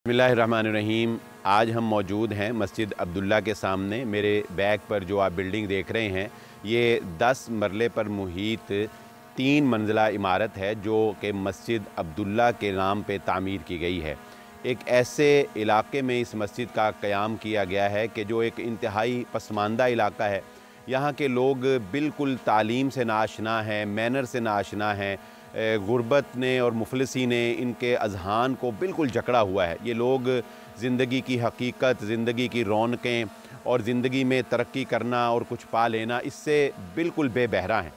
बिस्मिल्लाहिर्रहमानिर्रहीम। आज हम मौजूद हैं मस्जिद अब्दुल्ला के सामने। मेरे बैक पर जो आप बिल्डिंग देख रहे हैं ये 10 मरले पर मुहीत 3 मंजिला इमारत है जो कि मस्जिद अब्दुल्ला के नाम पे तामीर की गई है। एक ऐसे इलाके में इस मस्जिद का क़याम किया गया है कि जो एक इंतहाई पसमानदा इलाका है। यहाँ के लोग बिल्कुल तालीम से नाआशना हैं, मैनर से नाआशना हैं। गुर्बत ने और मुफलिसी ने इनके अज़हान को बिल्कुल जकड़ा हुआ है। ये लोग ज़िंदगी की हकीकत, ज़िंदगी की रौनकें और ज़िंदगी में तरक्की करना और कुछ पा लेना इससे बिल्कुल बेबहरा हैं।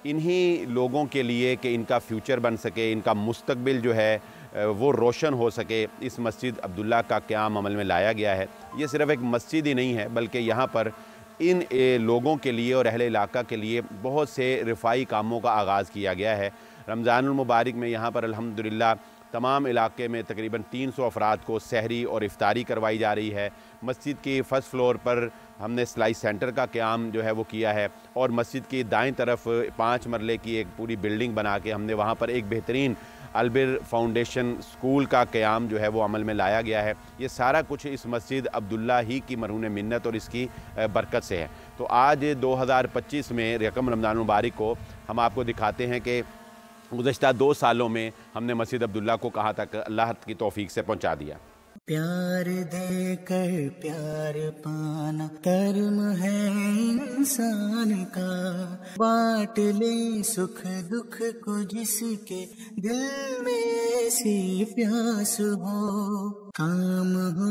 इन्हीं लोगों के लिए कि इनका फ्यूचर बन सके, इनका मुस्तकबिल जो है वो रोशन हो सके, इस मस्जिद अब्दुल्ला का क़याम अमल में लाया गया है। ये सिर्फ़ एक मस्जिद ही नहीं है बल्कि यहाँ पर इन लोगों के लिए और अहले इलाका के लिए बहुत से रिफ़ाई कामों का आगाज़ किया गया है। रमज़ानुल मुबारक में यहाँ पर अल्हम्दुलिल्लाह तमाम इलाके में तकरीबन 300 अफराद को सहरी और इफ्तारी करवाई जा रही है। मस्जिद की फ़र्स्ट फ्लोर पर हमने सिलाई सेंटर का क़याम जो है वो किया है और मस्जिद की दाएं तरफ 5 मरले की एक पूरी बिल्डिंग बना के हमने वहाँ पर एक बेहतरीन अलबिर फाउंडेशन स्कूल का क़याम जो है वो अमल में लाया गया है। ये सारा कुछ इस मस्जिद अब्दुल्ला ही की मरहून मिन्नत और इसकी बरकत से है। तो आज 2025 में रकम रमज़ान मुबारक को हम आपको दिखाते हैं कि गुज़श्ता 2 सालों में हमने मस्जिद अब्दुल्ला को कहाँ तक अल्लाह की तौफीक से पहुँचा दिया। प्यार देकर प्यार पाना कर्म है इंसान का, बांट ले सुख दुख को जिसके दिल में ऐसी प्यास हो, काम हो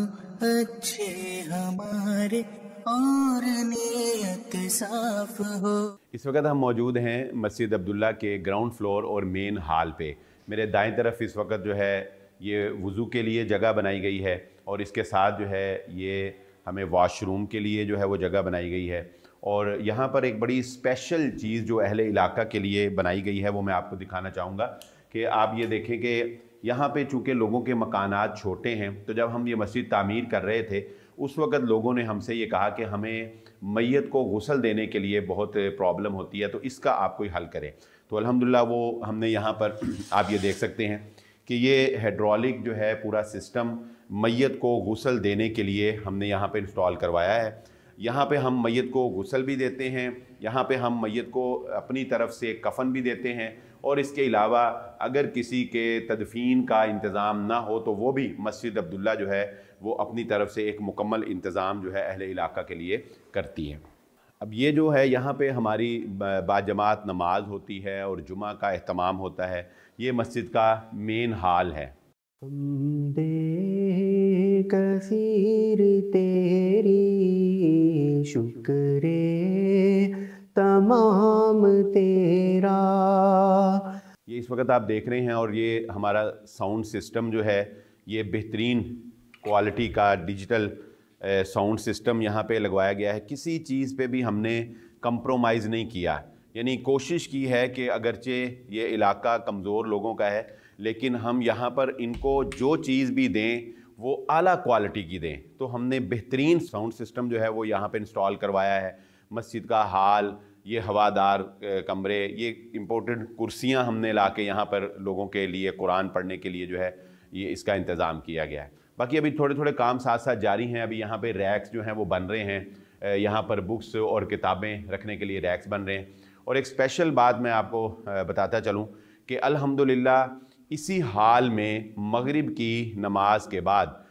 अच्छे हमारे और नियत साफ हो। इस वक्त हम मौजूद हैं मस्जिद अब्दुल्ला के ग्राउंड फ्लोर और मेन हाल पे। मेरे दाएं तरफ इस वक्त जो है ये वज़ू के लिए जगह बनाई गई है और इसके साथ जो है ये हमें वॉशरूम के लिए जो है वो जगह बनाई गई है। और यहाँ पर एक बड़ी स्पेशल चीज़ जो अहले इलाका के लिए बनाई गई है वो मैं आपको दिखाना चाहूँगा कि आप ये देखें कि यहाँ पे चूँकि लोगों के मकानात छोटे हैं, तो जब हम ये मस्जिद तामीर कर रहे थे उस वक़्त लोगों ने हमसे ये कहा कि हमें मैयत को गुस्ल देने के लिए बहुत प्रॉब्लम होती है, तो इसका आप कोई हल करें। तो अल्हम्दुलिल्लाह वो हमने यहाँ पर आप ये देख सकते हैं कि ये हाइड्रोलिक जो है पूरा सिस्टम मैयत को गुस्ल देने के लिए हमने यहाँ पे इंस्टॉल करवाया है। यहाँ पे हम मैयत को गुस्ल भी देते हैं, यहाँ पे हम मैयत को अपनी तरफ से कफ़न भी देते हैं और इसके अलावा अगर किसी के तदफीन का इंतज़ाम ना हो तो वो भी मस्जिद अब्दुल्ला जो है वो अपनी तरफ से एक मुकम्मल इंतज़ाम जो है अहले इलाका के लिए करती है। अब ये जो है यहाँ पे हमारी बाजमात नमाज होती है और जुमा का एहतमाम होता है। ये मस्जिद का मेन हाल है। दे कसीर तेरी शुक्रे तमाम तेरा। ये इस वक्त आप देख रहे हैं और ये हमारा साउंड सिस्टम जो है ये बेहतरीन क्वालिटी का डिजिटल साउंड सिस्टम यहाँ पे लगवाया गया है। किसी चीज़ पे भी हमने कंप्रोमाइज़ नहीं किया, यानी कोशिश की है कि अगरचे ये इलाका कमज़ोर लोगों का है लेकिन हम यहाँ पर इनको जो चीज़ भी दें वो आला क्वालिटी की दें। तो हमने बेहतरीन साउंड सिस्टम जो है वो यहाँ पे इंस्टॉल करवाया है। मस्जिद का हाल, ये हवादार कमरे, ये इम्पोर्टेंट कुर्सियाँ हमने ला के यहाँ पर लोगों के लिए कुरान पढ़ने के लिए जो है ये इसका इंतज़ाम किया गया है। बाकी अभी थोड़े थोड़े काम साथ साथ जारी हैं। अभी यहाँ पे रैक्स जो हैं वो बन रहे हैं, यहाँ पर बुक्स और किताबें रखने के लिए रैक्स बन रहे हैं। और एक स्पेशल बात मैं आपको बताता चलूँ कि अल्हम्दुलिल्लाह इसी हाल में मगरिब की नमाज के बाद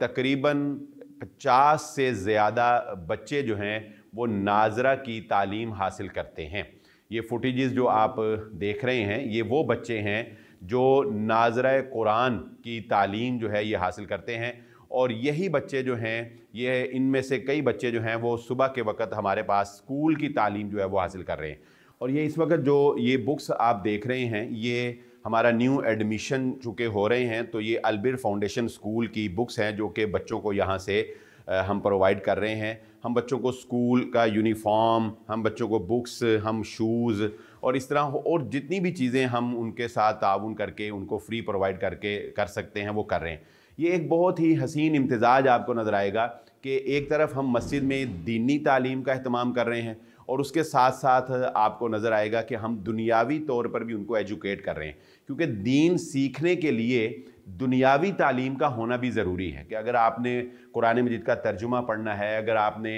तकरीबन 50 से ज़्यादा बच्चे जो हैं वो नाज़रा की तालीम हासिल करते हैं। ये फुटेजेस जो आप देख रहे हैं ये वो बच्चे हैं जो नाज़रा कुरान की तालीम जो है ये हासिल करते हैं। और यही बच्चे जो हैं ये इनमें से कई बच्चे जो हैं वो सुबह के वक़्त हमारे पास स्कूल की तालीम जो है वो हासिल कर रहे हैं। और ये इस वक्त जो ये बुक्स आप देख रहे हैं ये हमारा न्यू एडमिशन चूँकि हो रहे हैं तो ये अलबिर फाउंडेशन स्कूल की बुक्स हैं जो कि बच्चों को यहाँ से हम प्रोवाइड कर रहे हैं। हम बच्चों को स्कूल का यूनिफॉर्म, हम बच्चों को बुक्स, हम शूज़ और इस तरह और जितनी भी चीज़ें हम उनके साथ ताउन करके उनको फ्री प्रोवाइड करके कर सकते हैं वो कर रहे हैं। ये एक बहुत ही हसीन इम्तिज़ाज आपको नज़र आएगा कि एक तरफ हम मस्जिद में दीनी तालीम का अहतमाम कर रहे हैं और उसके साथ साथ आपको नज़र आएगा कि हम दुनियावी तौर पर भी उनको एजुकेट कर रहे हैं, क्योंकि दीन सीखने के लिए दुनियावी तालीम का होना भी ज़रूरी है कि अगर आपने कुरान मजीद का तर्जुमा पढ़ना है, अगर आपने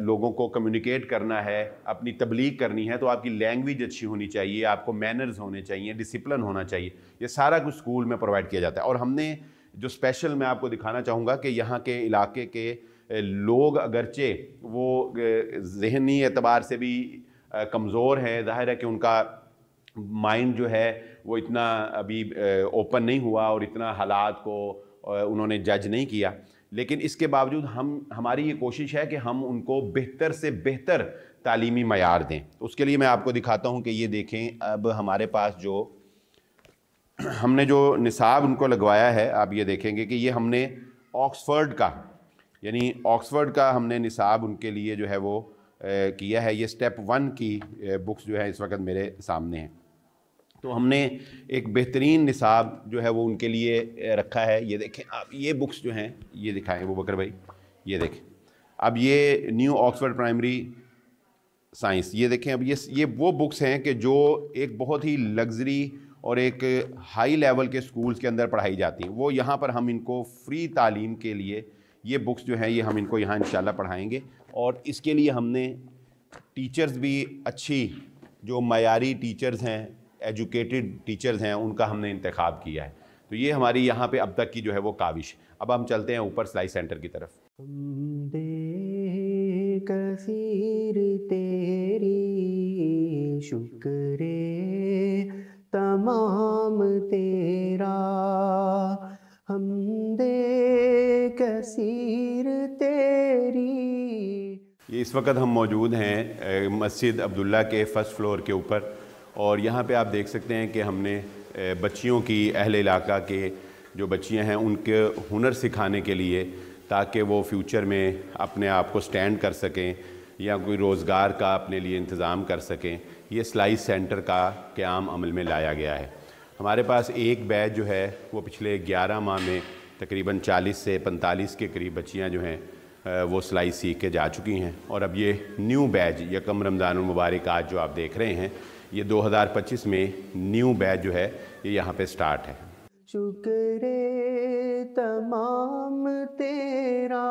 लोगों को कम्युनिकेट करना है, अपनी तबलीग करनी है, तो आपकी लैंग्वेज अच्छी होनी चाहिए, आपको मैनर्स होने चाहिए, डिसिप्लिन होना चाहिए। ये सारा कुछ स्कूल में प्रोवाइड किया जाता है। और हमने जो स्पेशल मैं आपको दिखाना चाहूँगा कि यहाँ के इलाके के लोग अगरचे वो ज़हनी एतबार से भी कमज़ोर हैं, ज़ाहिर है कि उनका माइंड जो है वो इतना अभी ओपन नहीं हुआ और इतना हालात को उन्होंने जज नहीं किया, लेकिन इसके बावजूद हमारी ये कोशिश है कि हम उनको बेहतर से बेहतर तालीमी मयार दें। उसके लिए मैं आपको दिखाता हूँ कि ये देखें, अब हमारे पास जो हमने जो निसाब उनको लगवाया है, आप ये देखेंगे कि ये हमने ऑक्सफर्ड का, यानी ऑक्सफर्ड का हमने निसाब उनके लिए जो है वो किया है। ये स्टेप 1 की बुक्स जो है इस वक्त मेरे सामने हैं। तो हमने एक बेहतरीन निसाब जो है वो उनके लिए रखा है। ये देखें आप, ये बुक्स जो हैं ये दिखाएं वो बकर भाई, ये देखें। अब ये न्यू ऑक्सफर्ड प्राइमरी साइंस, ये देखें। अब ये वो बुक्स हैं कि जो एक बहुत ही लग्जरी और एक हाई लेवल के स्कूल्स के अंदर पढ़ाई जाती हैं। वो यहाँ पर हम इनको फ्री तालीम के लिए ये बुक्स जो हैं ये हम इनको यहाँ इंशाल्लाह पढ़ाएंगे। और इसके लिए हमने टीचर्स भी अच्छी, जो मयारी टीचर्स हैं, एजुकेटेड टीचर्स हैं, उनका हमने इंतखाब किया है। तो ये हमारी यहाँ पे अब तक की जो है वो काविश। अब हम चलते हैं ऊपर सिलाई सेंटर की तरफ। हमदे कसीर तेरी शुक्रे तमाम तेरा, हमदे कसीर तेरी। ये इस वक्त हम मौजूद हैं मस्जिद अब्दुल्ला के फ़र्स्ट फ्लोर के ऊपर, और यहाँ पे आप देख सकते हैं कि हमने बच्चियों की, अहले इलाका के जो बच्चियाँ हैं उनके हुनर सिखाने के लिए, ताकि वो फ्यूचर में अपने आप को स्टैंड कर सकें या कोई रोज़गार का अपने लिए इंतज़ाम कर सकें, ये सिलाई सेंटर का क़याम अमल में लाया गया है। हमारे पास एक बैच जो है वो पिछले 11 माह में तकरीबन 40 से 45 के करीब बच्चियाँ जो हैं वो सिलाई सीख के जा चुकी हैं। और अब ये न्यू बैच यकम रमज़ानुल मुबारक आज जो आप देख रहे हैं, ये 2025 में न्यू बैच जो है ये यहाँ पे स्टार्ट है। शुक्रे तमाम तेरा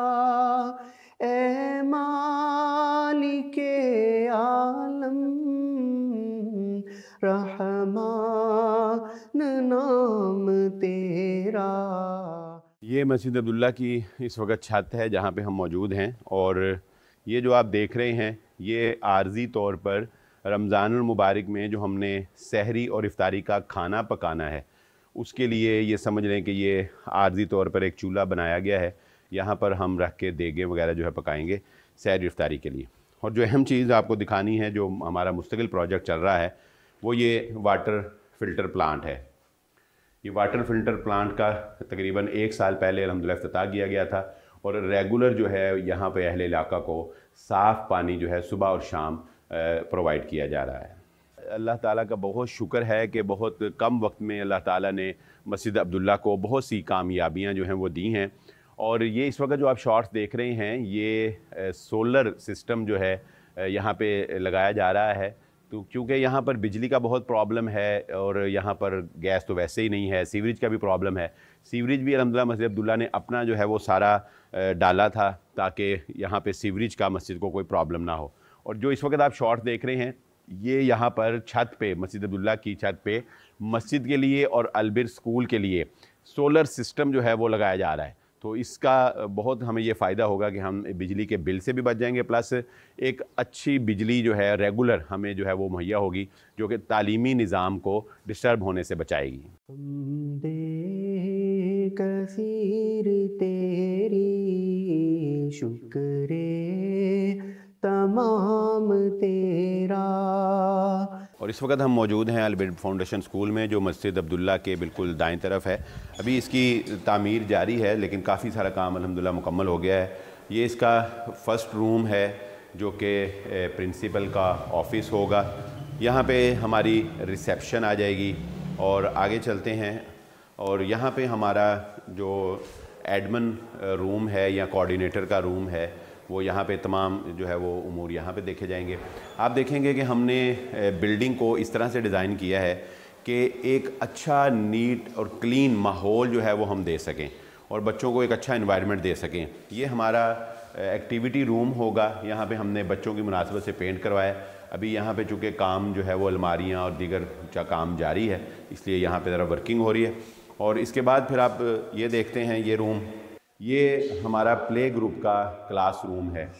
ए मालिके आलम, रहमान नाम तेरा। ये मस्जिद अब्दुल्ला की इस वक्त छत है जहाँ पे हम मौजूद हैं। और ये जो आप देख रहे हैं ये आर्जी तौर पर रमज़ानुल मुबारक में जो हमने सहरी और इफ्तारी का खाना पकाना है, उसके लिए ये समझ लें कि ये आर्जी तौर पर एक चूल्हा बनाया गया है। यहाँ पर हम रख के देगे वगैरह जो है पकाएंगे सहरी इफ्तारी के लिए। और जो अहम चीज़ आपको दिखानी है, जो हमारा मुस्तकिल प्रोजेक्ट चल रहा है, वो ये वाटर फ़िल्टर प्लांट है। ये वाटर फ़िल्टर प्लांट का तकरीबन 1 साल पहले अल्हम्दुलिल्लाह इफ्तिताह किया गया था। और रेगुलर जो है यहाँ पे अहले इलाका को साफ़ पानी जो है सुबह और शाम प्रोवाइड किया जा रहा है। अल्लाह ताला का बहुत शुक्र है कि बहुत कम वक्त में अल्लाह ताला ने मस्जिद अब्दुल्ला को बहुत सी कामयाबियाँ जो हैं वो दी हैं। और ये इस वक्त जो आप शॉट्स देख रहे हैं, ये सोलर सिस्टम जो है यहाँ पे लगाया जा रहा है। तो क्योंकि यहाँ पर बिजली का बहुत प्रॉब्लम है और यहाँ पर गैस तो वैसे ही नहीं है, सीवरेज का भी प्रॉब्लम है। सीवरेज भी अल्हम्दुलिल्लाह मस्जिद अब्दुल्ला ने अपना जो है वो सारा डाला था ताकि यहाँ पे सीवरेज का मस्जिद को कोई प्रॉब्लम ना हो। और जो इस वक्त आप शॉट देख रहे हैं, ये यहाँ पर छत पे, मस्जिद अब्दुल्ला की छत पे मस्जिद के लिए और अलबिर स्कूल के लिए सोलर सिस्टम जो है वो लगाया जा रहा है। तो इसका बहुत हमें ये फ़ायदा होगा कि हम बिजली के बिल से भी बच जाएंगे, प्लस एक अच्छी बिजली जो है रेगुलर हमें जो है वो मुहैया होगी, जो कि तालीमी निज़ाम को डिस्टर्ब होने से बचाएगी। हमदे कसीर तेरी शुक्रे तमाम तेरा। और इस वक्त हम मौजूद हैं अलबिर फाउंडेशन स्कूल में, जो मस्जिद अब्दुल्ला के बिल्कुल दाएं तरफ है। अभी इसकी तामीर जारी है, लेकिन काफ़ी सारा काम अल्हम्दुलिल्लाह मुकम्मल हो गया है। ये इसका फर्स्ट रूम है जो कि प्रिंसिपल का ऑफिस होगा। यहाँ पे हमारी रिसेप्शन आ जाएगी। और आगे चलते हैं, और यहाँ पे हमारा जो एडमिन रूम है या कोऑर्डिनेटर का रूम है, वो यहाँ पे तमाम जो है वो उमूर यहाँ पे देखे जाएंगे। आप देखेंगे कि हमने बिल्डिंग को इस तरह से डिज़ाइन किया है कि एक अच्छा नीट और क्लीन माहौल जो है वो हम दे सकें और बच्चों को एक अच्छा इन्वायरमेंट दे सकें। ये हमारा एक्टिविटी रूम होगा। यहाँ पे हमने बच्चों की मुनासबत से पेंट करवाया। अभी यहाँ पे चूँकि काम जो है वो अलमारियाँ और दीगर का काम जारी है, इसलिए यहाँ पे ज़रा वर्किंग हो रही है। और इसके बाद फिर आप ये देखते हैं ये रूम, ये हमारा प्ले ग्रुप का क्लास रूम है।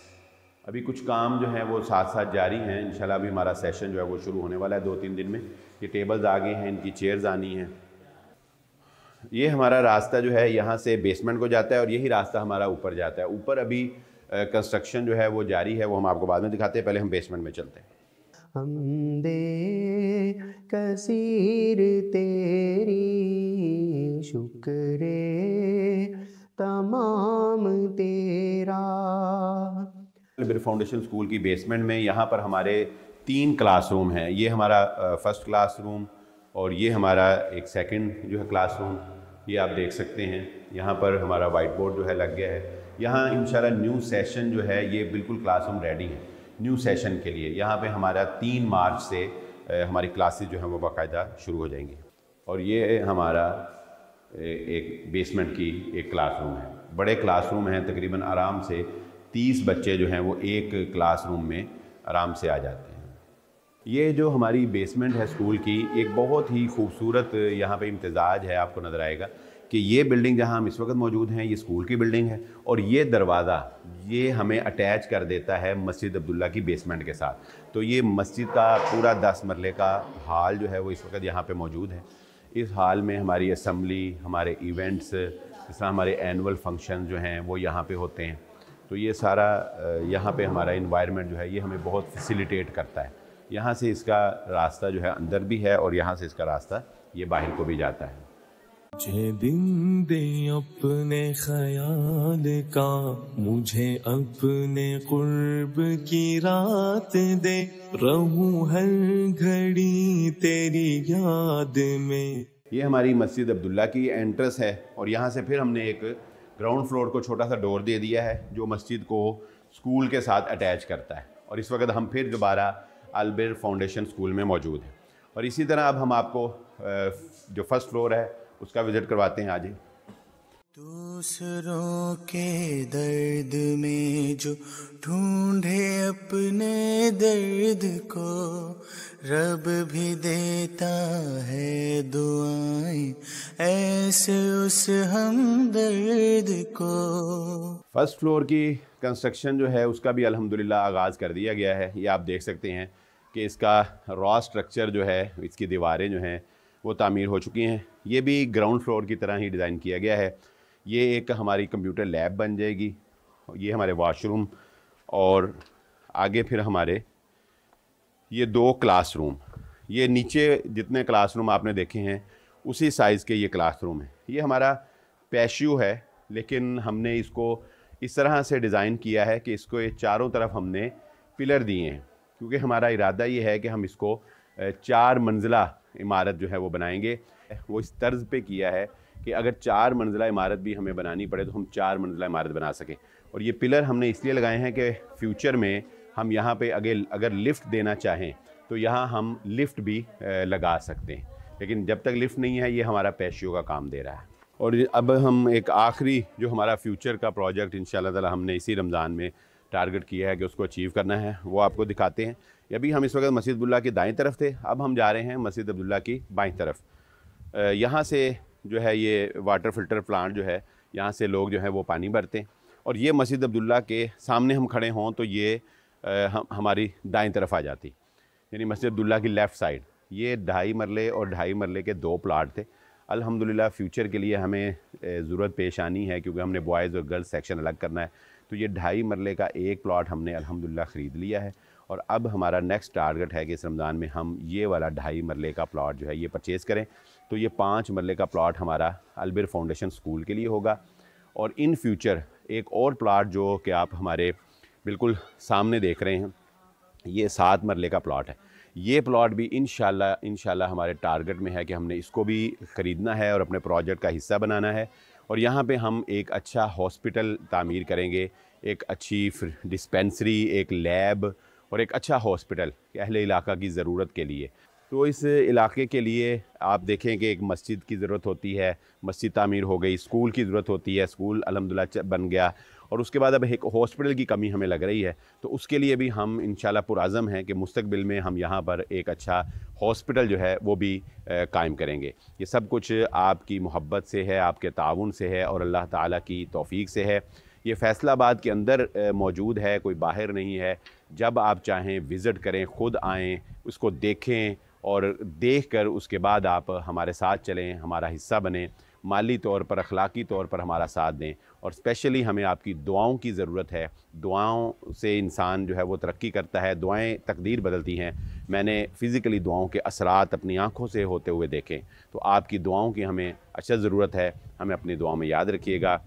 अभी कुछ काम जो है वो साथ साथ जारी हैं। इंशाल्लाह अभी हमारा सेशन जो है वो शुरू होने वाला है 2-3 दिन में। ये टेबल्स आ गए हैं, इनकी चेयर्स आनी हैं। ये हमारा रास्ता जो है यहाँ से बेसमेंट को जाता है और यही रास्ता हमारा ऊपर जाता है। ऊपर अभी कंस्ट्रक्शन जो है वो जारी है, वो हम आपको बाद में दिखाते हैं। पहले हम बेसमेंट में चलते हैं। हमदे कसीर तेरी शुक्रे तमाम तेरा। अलबिर फाउंडेशन स्कूल की बेसमेंट में यहाँ पर हमारे 3 क्लासरूम हैं। ये हमारा फर्स्ट क्लासरूम और ये हमारा एक सेकंड जो है क्लासरूम, ये आप देख सकते हैं। यहाँ पर हमारा वाइट बोर्ड जो है लग गया है। यहाँ इंशाल्लाह न्यू सेशन जो है ये बिल्कुल क्लासरूम रेडी है न्यू सेशन के लिए। यहाँ पे हमारा 3 मार्च से हमारी क्लासेस जो हैं वो बाकायदा शुरू हो जाएंगी। और ये हमारा एक बेसमेंट की एक क्लासरूम है। बड़े क्लासरूम हैं, तकरीबन आराम से 30 बच्चे जो हैं वो एक क्लासरूम में आराम से आ जाते हैं। ये जो हमारी बेसमेंट है स्कूल की, एक बहुत ही खूबसूरत यहाँ पे इम्तिज़ाज है। आपको नज़र आएगा कि ये बिल्डिंग जहाँ हम इस वक्त मौजूद हैं ये स्कूल की बिल्डिंग है और ये दरवाज़ा ये हमें अटैच कर देता है मस्जिद अब्दुल्ला की बेसमेंट के साथ। तो ये मस्जिद का पूरा 10 मरले का हाल जो है वो इस वक्त यहाँ पे मौजूद है। इस हाल में हमारी असम्बली, हमारे इवेंट्स, जिस तरह हमारे एनुअल फंक्शन जो हैं वो यहाँ पे होते हैं। तो ये सारा यहाँ पे हमारा इन्वायरमेंट जो है ये हमें बहुत फैसिलिटेट करता है। यहाँ से इसका रास्ता जो है अंदर भी है और यहाँ से इसका रास्ता ये बाहर को भी जाता है। मुझे दिन दे अपने ख्याल का, मुझे अपने कुर्ब की रात दे, रहूं हर घड़ी तेरी याद में। ये हमारी मस्जिद अब्दुल्ला की एंट्रेंस है और यहाँ से फिर हमने एक ग्राउंड फ्लोर को छोटा सा डोर दे दिया है जो मस्जिद को स्कूल के साथ अटैच करता है। और इस वक्त हम फिर दोबारा अलबिर फाउंडेशन स्कूल में मौजूद हैं। और इसी तरह अब हम आपको जो फर्स्ट फ्लोर है उसका विज़िट करवाते हैं। आज दूसरों के दर्द में जो ढूंढे अपने दर्द को, रब भी देता है दुआएं ऐसे उस हमदर्द को। फर्स्ट फ्लोर की कंस्ट्रक्शन जो है उसका भी अल्हम्दुलिल्लाह आगाज़ कर दिया गया है। ये आप देख सकते हैं कि इसका रॉ स्ट्रक्चर जो है, इसकी दीवारें जो हैं वो तामीर हो चुकी हैं। ये भी ग्राउंड फ्लोर की तरह ही डिज़ाइन किया गया है। ये एक हमारी कंप्यूटर लैब बन जाएगी। ये हमारे वॉशरूम और आगे फिर हमारे ये 2 क्लासरूम। ये नीचे जितने क्लासरूम आपने देखे हैं उसी साइज़ के ये क्लासरूम हैं। ये हमारा पैशियो है, लेकिन हमने इसको इस तरह से डिज़ाइन किया है कि इसको ये चारों तरफ हमने पिलर दिए हैं, क्योंकि हमारा इरादा ये है कि हम इसको 4 मंजिला इमारत जो है वो बनाएंगे। वो इस तर्ज पे किया है कि अगर 4 मंजिला इमारत भी हमें बनानी पड़े तो हम 4 मंजिला इमारत बना सकें। और ये पिलर हमने इसलिए लगाए हैं कि फ्यूचर में हम यहाँ पे अगर लिफ्ट देना चाहें तो यहाँ हम लिफ्ट भी लगा सकते हैं, लेकिन जब तक लिफ्ट नहीं है ये हमारा पैशियो का काम दे रहा है। और अब हम एक आखिरी जो हमारा फ्यूचर का प्रोजेक्ट इंशाल्लाह ताला हमने इसी रमज़ान में टारगेट किया है कि उसको अचीव करना है, वो आपको दिखाते हैं। अभी हम इस वक्त मस्जिद अब्दुल्ला की दाईं तरफ थे, अब हम जा रहे हैं मस्जिद अब्दुल्ला की बाईं तरफ। यहाँ से जो है ये वाटर फ़िल्टर प्लांट जो है, यहाँ से लोग जो है वो पानी भरते हैं। और ये मस्जिद अब्दुल्ला के सामने हम खड़े हों तो ये हमारी दाईं तरफ आ जाती, यानी मस्जिद अब्दुल्ला की लेफ़्ट साइड। ये 2.5 मरले और 2.5 मरले के 2 प्लाट थे। अल्हम्दुलिल्लाह फ्यूचर के लिए हमें ज़रूरत पेश आनी है, क्योंकि हमने बॉयज़ और गर्ल्स सेक्शन अलग करना है। तो ये 2.5 मरले का एक प्लाट हमने अल्हम्दुलिल्लाह ख़रीद लिया है। और अब हमारा नेक्स्ट टारगेट है कि इस रमज़ान में हम ये वाला 2.5 मरले का प्लाट जो है ये परचेज़ करें। तो ये 5 मरले का प्लाट हमारा अलबिर फाउंडेशन स्कूल के लिए होगा। और इन फ्यूचर एक और प्लाट जो कि आप हमारे बिल्कुल सामने देख रहे हैं, ये 7 मरले का प्लाट है। ये प्लाट भी इंशाल्लाह हमारे टारगेट में है कि हमने इसको भी ख़रीदना है और अपने प्रोजेक्ट का हिस्सा बनाना है। और यहाँ पे हम एक अच्छा हॉस्पिटल तामीर करेंगे, एक अच्छी डिस्पेंसरी, एक लैब और एक अच्छा हॉस्पिटल अहले इलाका की ज़रूरत के लिए। तो इस इलाके के लिए आप देखें कि एक मस्जिद की ज़रूरत होती है, मस्जिद तामीर हो गई, स्कूल की ज़रूरत होती है, स्कूल अल्हम्दुलिल्लाह बन गया, और उसके बाद अब एक हॉस्पिटल की कमी हमें लग रही है। तो उसके लिए भी हम इंशाल्लाह पुरअज़म हैं कि मुस्तक़बिल में हम यहाँ पर एक अच्छा हॉस्पिटल जो है वो भी कायम करेंगे। ये सब कुछ आपकी मोहब्बत से है, आपके ताउन से है और अल्लाह ताला की तौफ़ीक से है। ये फैसलाबाद के अंदर मौजूद है, कोई बाहर नहीं है। जब आप चाहें विज़िट करें, ख़ुद आएँ, उसको देखें और देखकर उसके बाद आप हमारे साथ चलें, हमारा हिस्सा बनें, माली तौर पर, अखलाकी तौर पर हमारा साथ दें। और स्पेशली हमें आपकी दुआओं की ज़रूरत है। दुआओं से इंसान जो है वो तरक्की करता है, दुआएं तकदीर बदलती हैं। मैंने फ़िज़िकली दुआओं के असरात अपनी आँखों से होते हुए देखे। तो आपकी दुआओं की हमें अच्छा ज़रूरत है, हमें अपनी दुआओं में याद रखिएगा।